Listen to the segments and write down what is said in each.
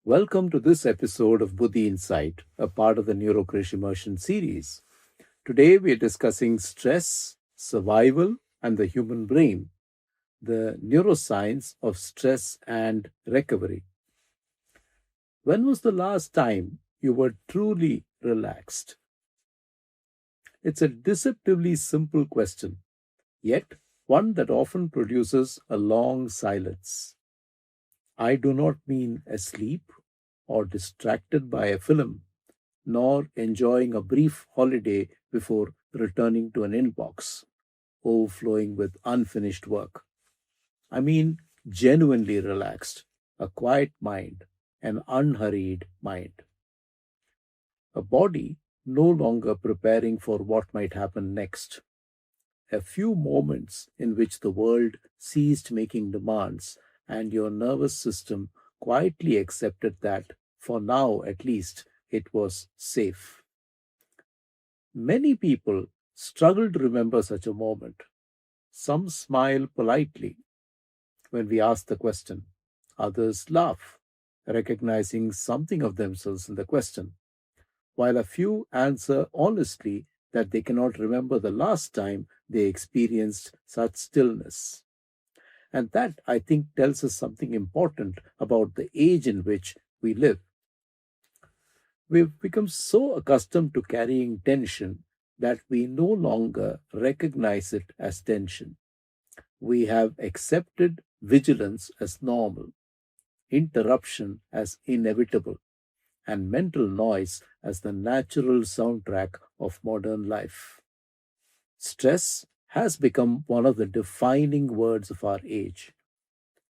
Welcome to this episode of Buddhi Insight, a part of the Neurocrash Immersion series. Today we are discussing stress, survival, and the human brain, the neuroscience of stress and recovery. When was the last time you were truly relaxed? It's a deceptively simple question, yet one that often produces a long silence. I do not mean asleep or distracted by a film, nor enjoying a brief holiday before returning to an inbox overflowing with unfinished work. I mean, genuinely relaxed, a quiet mind, an unhurried mind, a body no longer preparing for what might happen next. A few moments in which the world ceased making demands and your nervous system quietly accepted that, for now at least, it was safe. Many people struggle to remember such a moment. Some smile politely when we ask the question, others laugh, recognizing something of themselves in the question, while a few answer honestly that they cannot remember the last time they experienced such stillness. And that, I think, tells us something important about the age in which we live. We've become so accustomed to carrying tension that we no longer recognize it as tension. We have accepted vigilance as normal, interruption as inevitable, and mental noise as the natural soundtrack of modern life. Stress has become one of the defining words of our age.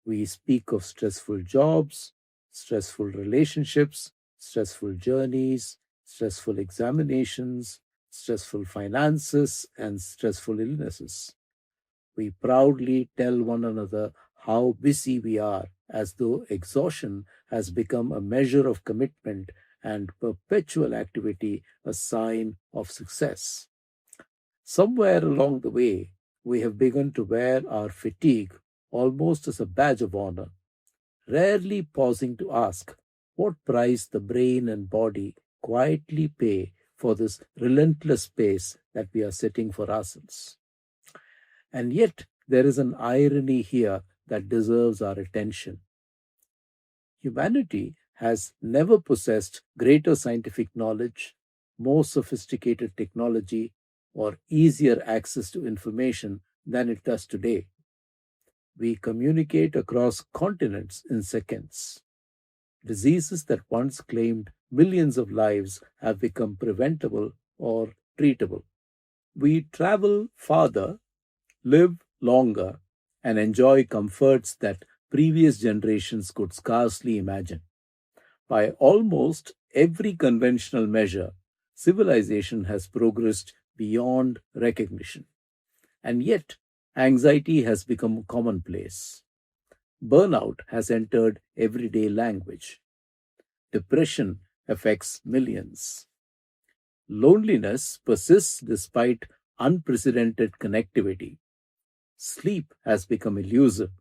We speak of stressful jobs, stressful relationships, stressful journeys, stressful examinations, stressful finances, and stressful illnesses. We proudly tell one another how busy we are, as though exhaustion has become a measure of commitment and perpetual activity a sign of success. Somewhere along the way, we have begun to wear our fatigue almost as a badge of honor, rarely pausing to ask what price the brain and body quietly pay for this relentless pace that we are setting for ourselves. And yet, there is an irony here that deserves our attention. Humanity has never possessed greater scientific knowledge, more sophisticated technology, or easier access to information than it does today. We communicate across continents in seconds. Diseases that once claimed millions of lives have become preventable or treatable. We travel farther, live longer, and enjoy comforts that previous generations could scarcely imagine. By almost every conventional measure, civilization has progressed beyond recognition. And yet, anxiety has become commonplace. Burnout has entered everyday language. Depression affects millions. Loneliness persists despite unprecedented connectivity. Sleep has become elusive.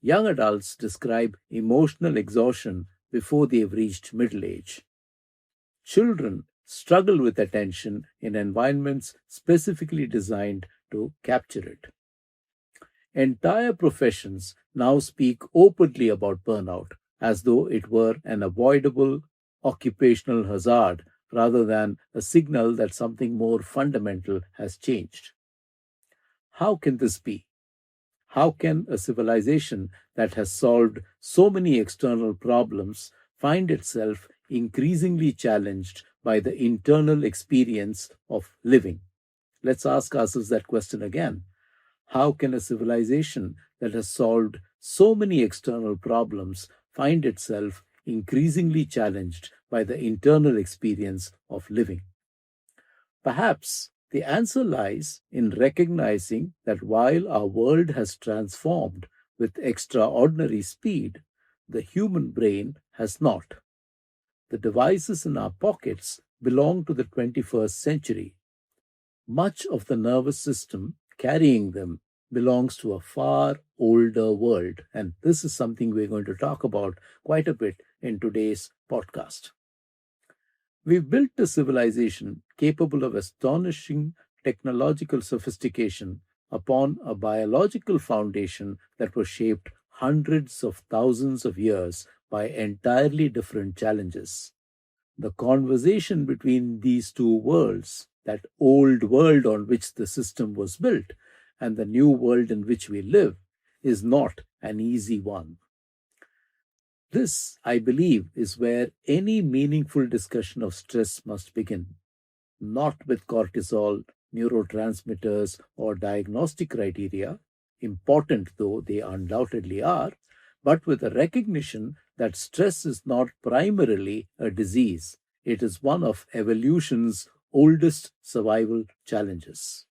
Young adults describe emotional exhaustion before they have reached middle age. Children struggle with attention in environments specifically designed to capture it. Entire professions now speak openly about burnout as though it were an avoidable occupational hazard rather than a signal that something more fundamental has changed. How can this be? How can a civilization that has solved so many external problems find itself increasingly challenged by the internal experience of living? Let's ask ourselves that question again. How can a civilization that has solved so many external problems find itself increasingly challenged by the internal experience of living? Perhaps the answer lies in recognizing that while our world has transformed with extraordinary speed, the human brain has not. The devices in our pockets belong to the 21st century. Much of the nervous system carrying them belongs to a far older world, and this is something we're going to talk about quite a bit in today's podcast. We've built a civilization capable of astonishing technological sophistication upon a biological foundation that was shaped hundreds of thousands of years by entirely different challenges. The conversation between these two worlds, that old world on which the system was built, and the new world in which we live, is not an easy one. This, I believe, is where any meaningful discussion of stress must begin, not with cortisol, neurotransmitters, or diagnostic criteria, important though they undoubtedly are, but with a recognition that stress is not primarily a disease. It is one of evolution's oldest survival challenges.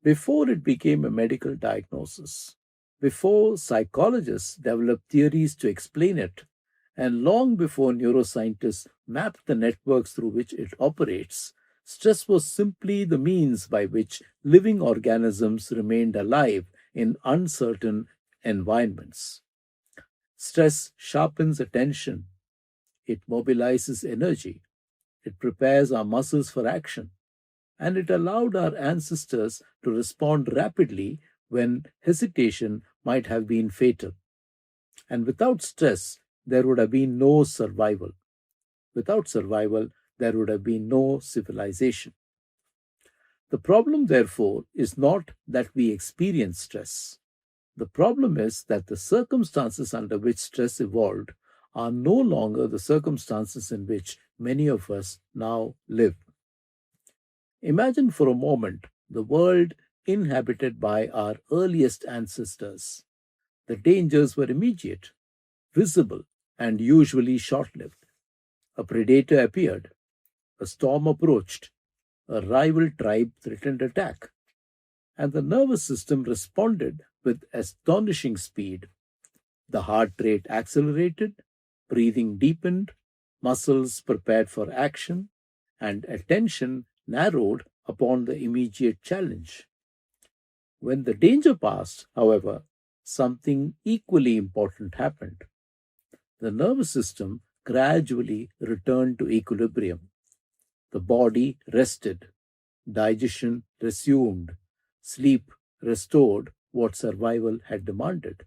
Before it became a medical diagnosis, before psychologists developed theories to explain it, and long before neuroscientists mapped the networks through which it operates, stress was simply the means by which living organisms remained alive in uncertain environments. Stress sharpens attention, it mobilizes energy, it prepares our muscles for action, and it allowed our ancestors to respond rapidly when hesitation might have been fatal. And without stress, there would have been no survival. Without survival, there would have been no civilization. The problem, therefore, is not that we experience stress. The problem is that the circumstances under which stress evolved are no longer the circumstances in which many of us now live. Imagine for a moment the world inhabited by our earliest ancestors. The dangers were immediate, visible, and usually short lived. A predator appeared, a storm approached, a rival tribe threatened attack, and the nervous system responded with astonishing speed. The heart rate accelerated, breathing deepened, muscles prepared for action, and attention narrowed upon the immediate challenge. When the danger passed, however, something equally important happened. The nervous system gradually returned to equilibrium. The body rested, digestion resumed, sleep restored what survival had demanded.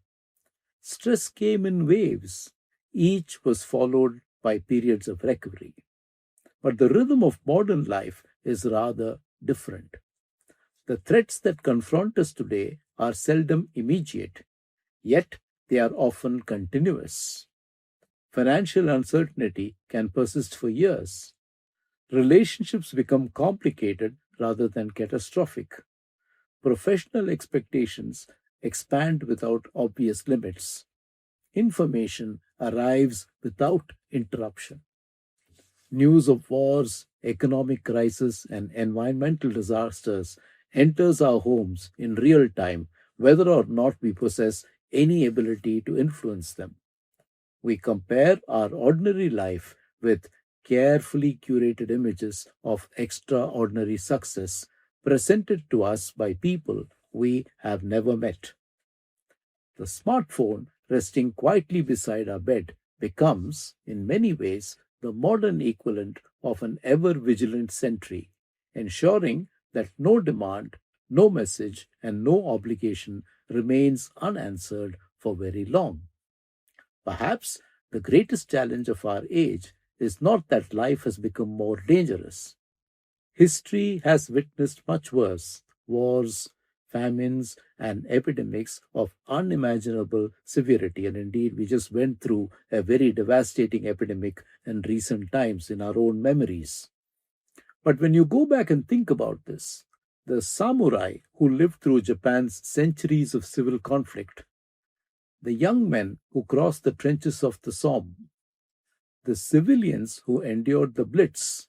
Stress came in waves. Each was followed by periods of recovery. But the rhythm of modern life is rather different. The threats that confront us today are seldom immediate, yet they are often continuous. Financial uncertainty can persist for years. Relationships become complicated rather than catastrophic. Professional expectations expand without obvious limits. Information arrives without interruption. News of wars, economic crisis, and environmental disasters enters our homes in real time, whether or not we possess any ability to influence them. We compare our ordinary life with carefully curated images of extraordinary success presented to us by people we have never met. The smartphone resting quietly beside our bed becomes, in many ways, the modern equivalent of an ever vigilant sentry, ensuring that no demand, no message, and no obligation remains unanswered for very long. Perhaps the greatest challenge of our age is not that life has become more dangerous. History has witnessed much worse wars, famines, and epidemics of unimaginable severity. And indeed, we just went through a very devastating epidemic in recent times in our own memories. But when you go back and think about this, the samurai who lived through Japan's centuries of civil conflict, the young men who crossed the trenches of the Somme, the civilians who endured the Blitz,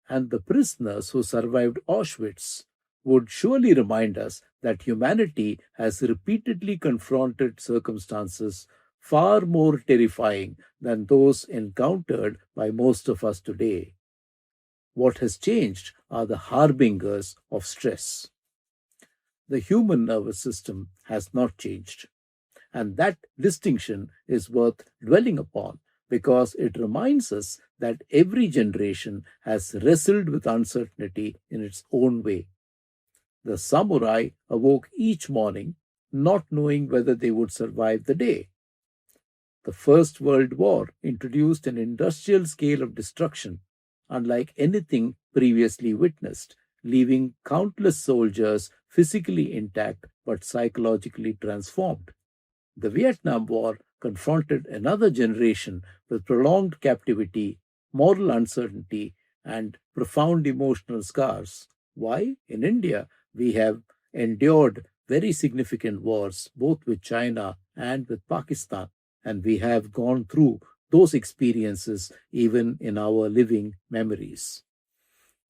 and the prisoners who survived Auschwitz would surely remind us that humanity has repeatedly confronted circumstances far more terrifying than those encountered by most of us today. What has changed are the harbingers of stress. The human nervous system has not changed. And that distinction is worth dwelling upon because it reminds us that every generation has wrestled with uncertainty in its own way. The samurai awoke each morning not knowing whether they would survive the day. The First World War introduced an industrial scale of destruction unlike anything previously witnessed, leaving countless soldiers physically intact but psychologically transformed. The Vietnam War confronted another generation with prolonged captivity, moral uncertainty, and profound emotional scars. Why? In India, we have endured very significant wars, both with China and with Pakistan, and we have gone through those experiences even in our living memories.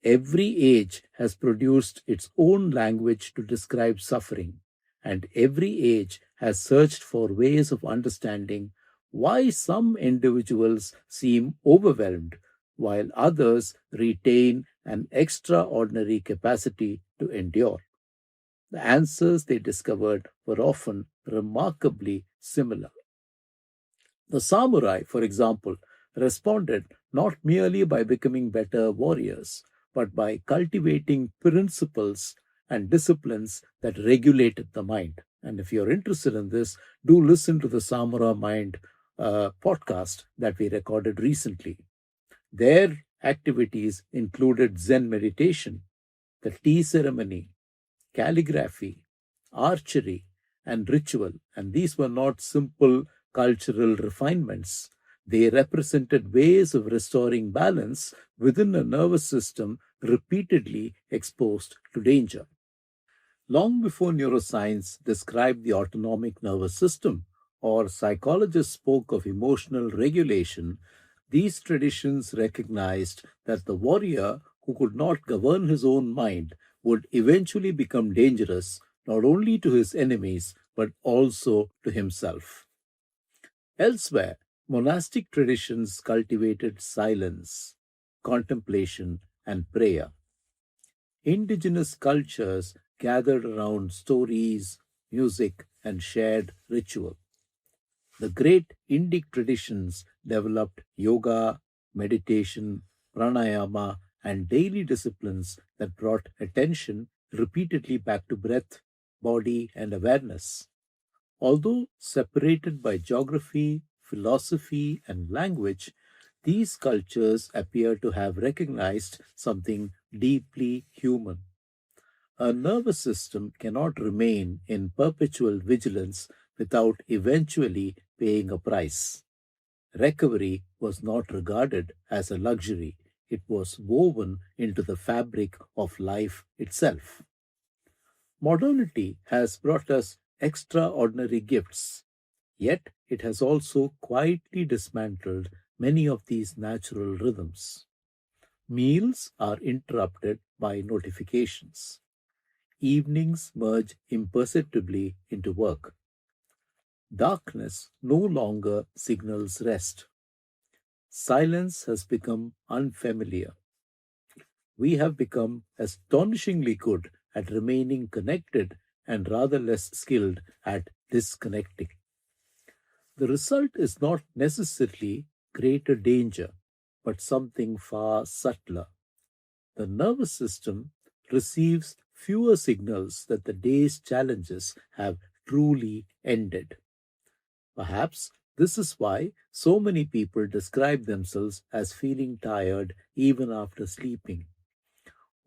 Every age has produced its own language to describe suffering, and every age has searched for ways of understanding why some individuals seem overwhelmed while others retain an extraordinary capacity to endure. The answers they discovered were often remarkably similar. The samurai, for example, responded not merely by becoming better warriors, but by cultivating principles and disciplines that regulated the mind. And if you're interested in this, do listen to the Samurai Mind podcast that we recorded recently. Their activities included Zen meditation, the tea ceremony, calligraphy, archery, and ritual. And these were not simple cultural refinements. They represented ways of restoring balance within a nervous system repeatedly exposed to danger. Long before neuroscience described the autonomic nervous system or psychologists spoke of emotional regulation, these traditions recognized that the warrior who could not govern his own mind would eventually become dangerous not only to his enemies but also to himself. Elsewhere, monastic traditions cultivated silence, contemplation, and prayer. Indigenous cultures gathered around stories, music, and shared ritual. The great Indic traditions developed yoga, meditation, pranayama, and daily disciplines that brought attention repeatedly back to breath, body, and awareness. Although separated by geography, philosophy, and language, these cultures appear to have recognized something deeply human. A nervous system cannot remain in perpetual vigilance without eventually paying a price. Recovery was not regarded as a luxury, it was woven into the fabric of life itself. Modernity has brought us extraordinary gifts, yet it has also quietly dismantled many of these natural rhythms. Meals are interrupted by notifications. Evenings merge imperceptibly into work. Darkness no longer signals rest. Silence has become unfamiliar. We have become astonishingly good at remaining connected and rather less skilled at disconnecting. The result is not necessarily greater danger, but something far subtler. The nervous system receives fewer signals that the day's challenges have truly ended. Perhaps this is why so many people describe themselves as feeling tired even after sleeping,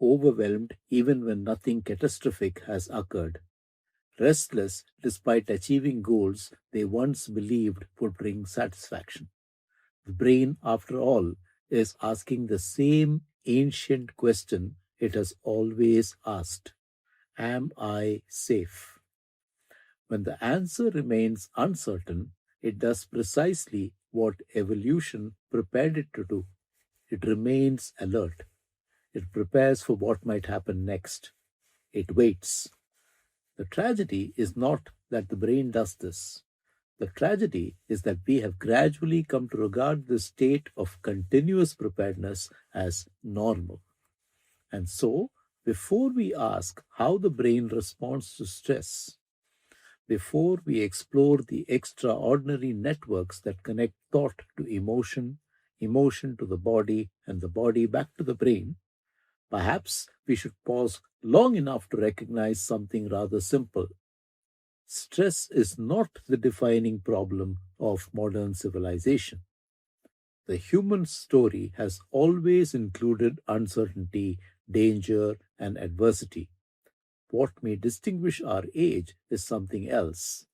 overwhelmed even when nothing catastrophic has occurred, restless despite achieving goals they once believed would bring satisfaction. The brain, after all, is asking the same ancient question it has always asked: Am I safe? When the answer remains uncertain, it does precisely what evolution prepared it to do. It remains alert. It prepares for what might happen next. It waits. The tragedy is not that the brain does this. The tragedy is that we have gradually come to regard this state of continuous preparedness as normal. And so, Before we ask how the brain responds to stress, before we explore the extraordinary networks that connect thought to emotion, emotion to the body, and the body back to the brain, perhaps we should pause long enough to recognize something rather simple. Stress is not the defining problem of modern civilization. The human story has always included uncertainty, danger, and adversity. What may distinguish our age is something else.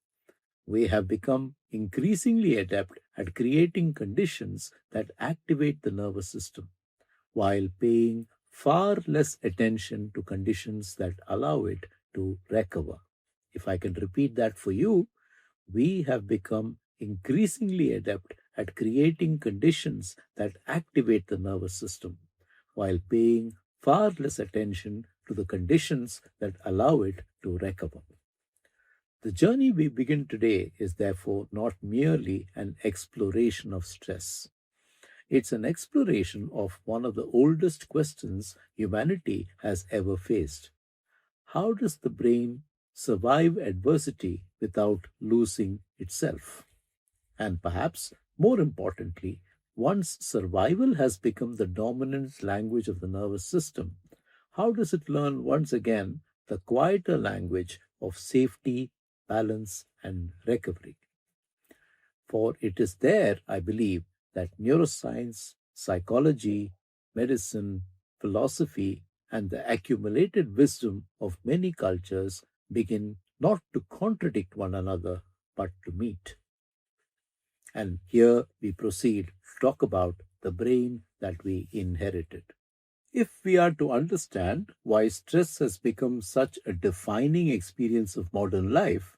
We have become increasingly adept at creating conditions that activate the nervous system, while paying far less attention to conditions that allow it to recover. If I can repeat that for you, we have become increasingly adept at creating conditions that activate the nervous system, while paying far less attention to the conditions that allow it to recover. The journey we begin today is therefore not merely an exploration of stress. It's an exploration of one of the oldest questions humanity has ever faced. How does the brain survive adversity without losing itself? And perhaps more importantly, once survival has become the dominant language of the nervous system, how does it learn once again the quieter language of safety, balance, and recovery? For it is there, I believe, that neuroscience, psychology, medicine, philosophy, and the accumulated wisdom of many cultures begin not to contradict one another, but to meet. And here we proceed to talk about the brain that we inherited. If we are to understand why stress has become such a defining experience of modern life,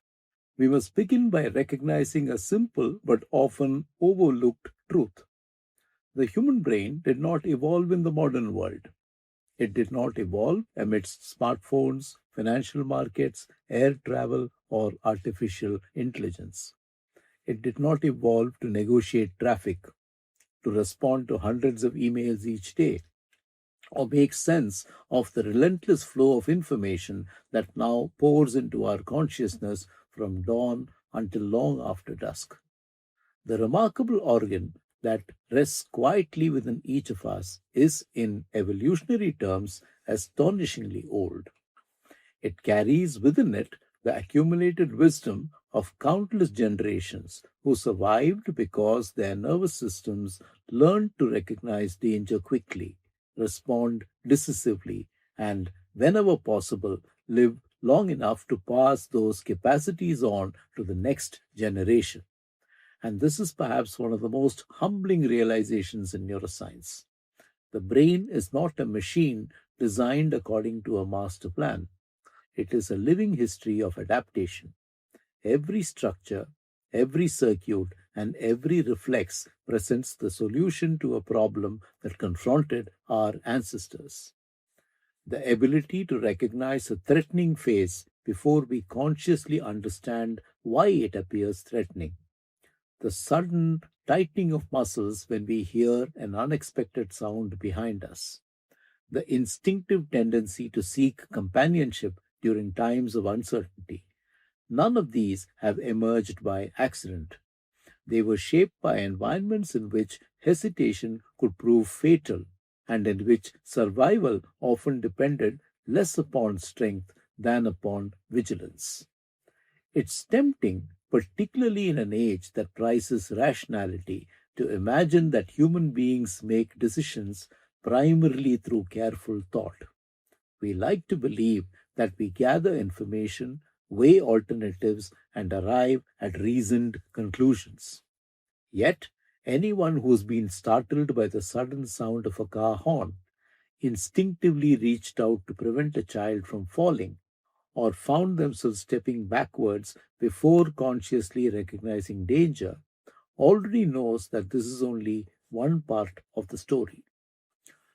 we must begin by recognizing a simple but often overlooked truth. The human brain did not evolve in the modern world. It did not evolve amidst smartphones, financial markets, air travel, or artificial intelligence. It did not evolve to negotiate traffic, to respond to hundreds of emails each day, or make sense of the relentless flow of information that now pours into our consciousness from dawn until long after dusk. The remarkable organ that rests quietly within each of us is, in evolutionary terms, astonishingly old. It carries within it the accumulated wisdom of countless generations who survived because their nervous systems learned to recognize danger quickly, respond decisively, and, whenever possible, live long enough to pass those capacities on to the next generation. And this is perhaps one of the most humbling realizations in neuroscience. The brain is not a machine designed according to a master plan. It is a living history of adaptation. Every structure, every circuit, and every reflex presents the solution to a problem that confronted our ancestors. The ability to recognize a threatening phase before we consciously understand why it appears threatening. The sudden tightening of muscles when we hear an unexpected sound behind us. The instinctive tendency to seek companionship during times of uncertainty. None of these have emerged by accident. They were shaped by environments in which hesitation could prove fatal and in which survival often depended less upon strength than upon vigilance. It's tempting, particularly in an age that prizes rationality, to imagine that human beings make decisions primarily through careful thought. We like to believe that we gather information, weigh alternatives, and arrive at reasoned conclusions. Yet, anyone who's been startled by the sudden sound of a car horn instinctively reached out to prevent a child from falling or found themselves stepping backwards before consciously recognizing danger already knows that this is only one part of the story.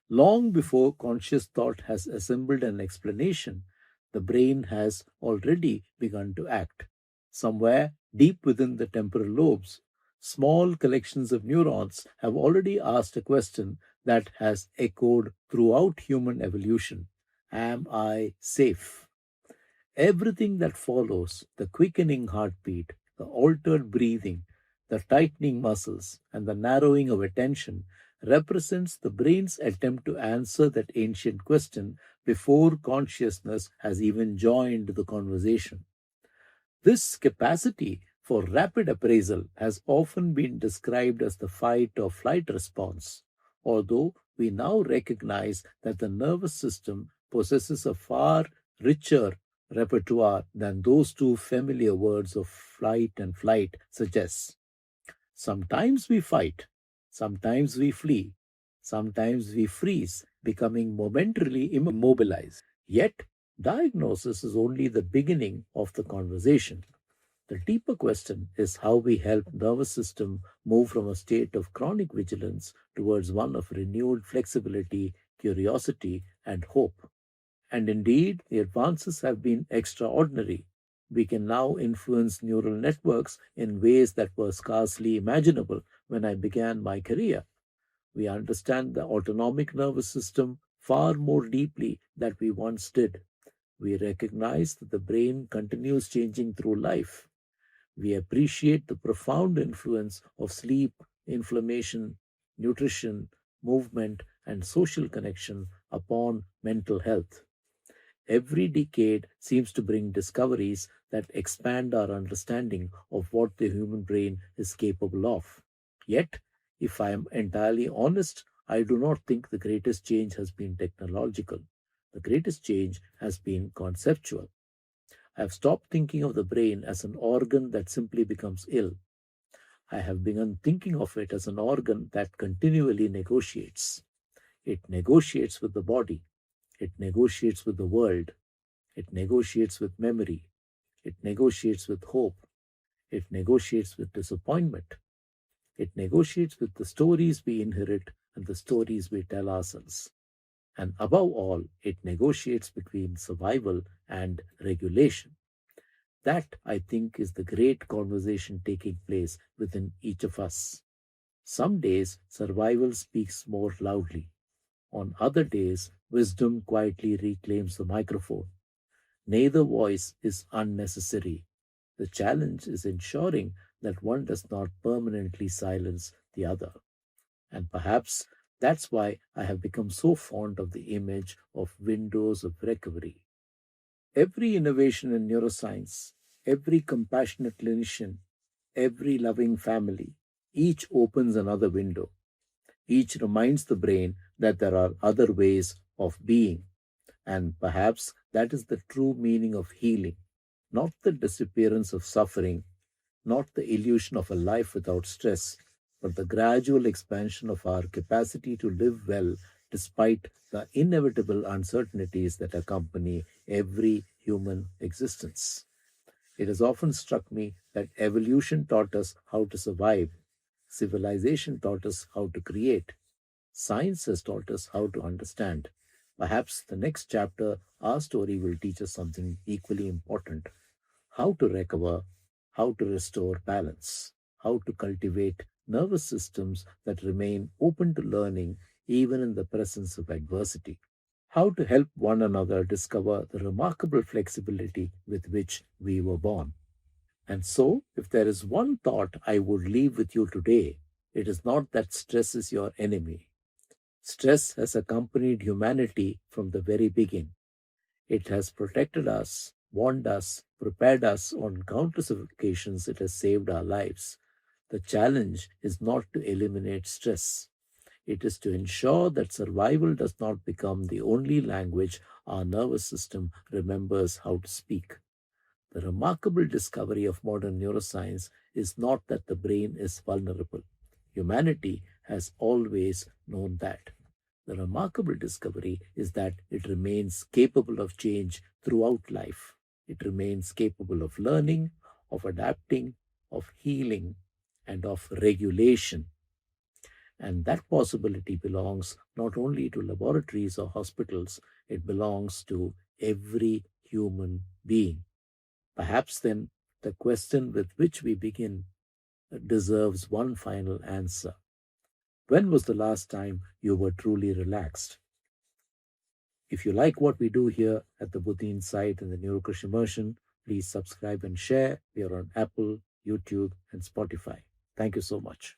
Long before conscious thought has assembled an explanation, the brain has already begun to act. Somewhere deep within the temporal lobes, small collections of neurons have already asked a question that has echoed throughout human evolution. Am I safe? Everything that follows, the quickening heartbeat, the altered breathing, the tightening muscles, and the narrowing of attention, represents the brain's attempt to answer that ancient question before consciousness has even joined the conversation. This capacity for rapid appraisal has often been described as the fight or flight response, although we now recognize that the nervous system possesses a far richer repertoire than those two familiar words of flight and flight suggest. Sometimes we fight, sometimes we flee, sometimes we freeze, becoming momentarily immobilized. Yet, diagnosis is only the beginning of the conversation. The deeper question is how we help nervous system move from a state of chronic vigilance towards one of renewed flexibility, curiosity, and hope. And indeed, the advances have been extraordinary. We can now influence neural networks in ways that were scarcely imaginable when I began my career. We understand the autonomic nervous system far more deeply than we once did. We recognize that the brain continues changing through life. We appreciate the profound influence of sleep, inflammation, nutrition, movement, and social connection upon mental health. Every decade seems to bring discoveries that expand our understanding of what the human brain is capable of. Yet, if I am entirely honest, I do not think the greatest change has been technological. The greatest change has been conceptual. I have stopped thinking of the brain as an organ that simply becomes ill. I have begun thinking of it as an organ that continually negotiates. It negotiates with the body, it negotiates with the world, it negotiates with memory, it negotiates with hope, it negotiates with disappointment, it negotiates with the stories we inherit and the stories we tell ourselves. And above all, it negotiates between survival and regulation. That, I think, is the great conversation taking place within each of us. Some days, survival speaks more loudly. On other days, wisdom quietly reclaims the microphone. Neither voice is unnecessary. The challenge is ensuring that one does not permanently silence the other. And perhaps that's why I have become so fond of the image of windows of recovery. Every innovation in neuroscience, every compassionate clinician, every loving family, each opens another window. Each reminds the brain that there are other ways of being. And perhaps that is the true meaning of healing, not the disappearance of suffering, not the illusion of a life without stress, but the gradual expansion of our capacity to live well despite the inevitable uncertainties that accompany every human existence. It has often struck me that evolution taught us how to survive, civilization taught us how to create, science has taught us how to understand. Perhaps the next chapter, our story, will teach us something equally important: how to recover, how to restore balance, how to cultivate nervous systems that remain open to learning even in the presence of adversity, how to help one another discover the remarkable flexibility with which we were born. And so, if there is one thought I would leave with you today, it is not that stress is your enemy. Stress has accompanied humanity from the very beginning. It has protected us, warned us, prepared us on countless occasions. It has saved our lives. The challenge is not to eliminate stress. It is to ensure that survival does not become the only language our nervous system remembers how to speak. The remarkable discovery of modern neuroscience is not that the brain is vulnerable. Humanity has always known that. The remarkable discovery is that it remains capable of change throughout life. It remains capable of learning, of adapting, of healing, and of regulation. And that possibility belongs not only to laboratories or hospitals, it belongs to every human being. Perhaps then the question with which we begin deserves one final answer. When was the last time you were truly relaxed? If you like what we do here at the Buddhi Insight and the Neurokrish Immersion, please subscribe and share. We are on Apple, YouTube, and Spotify. Thank you so much.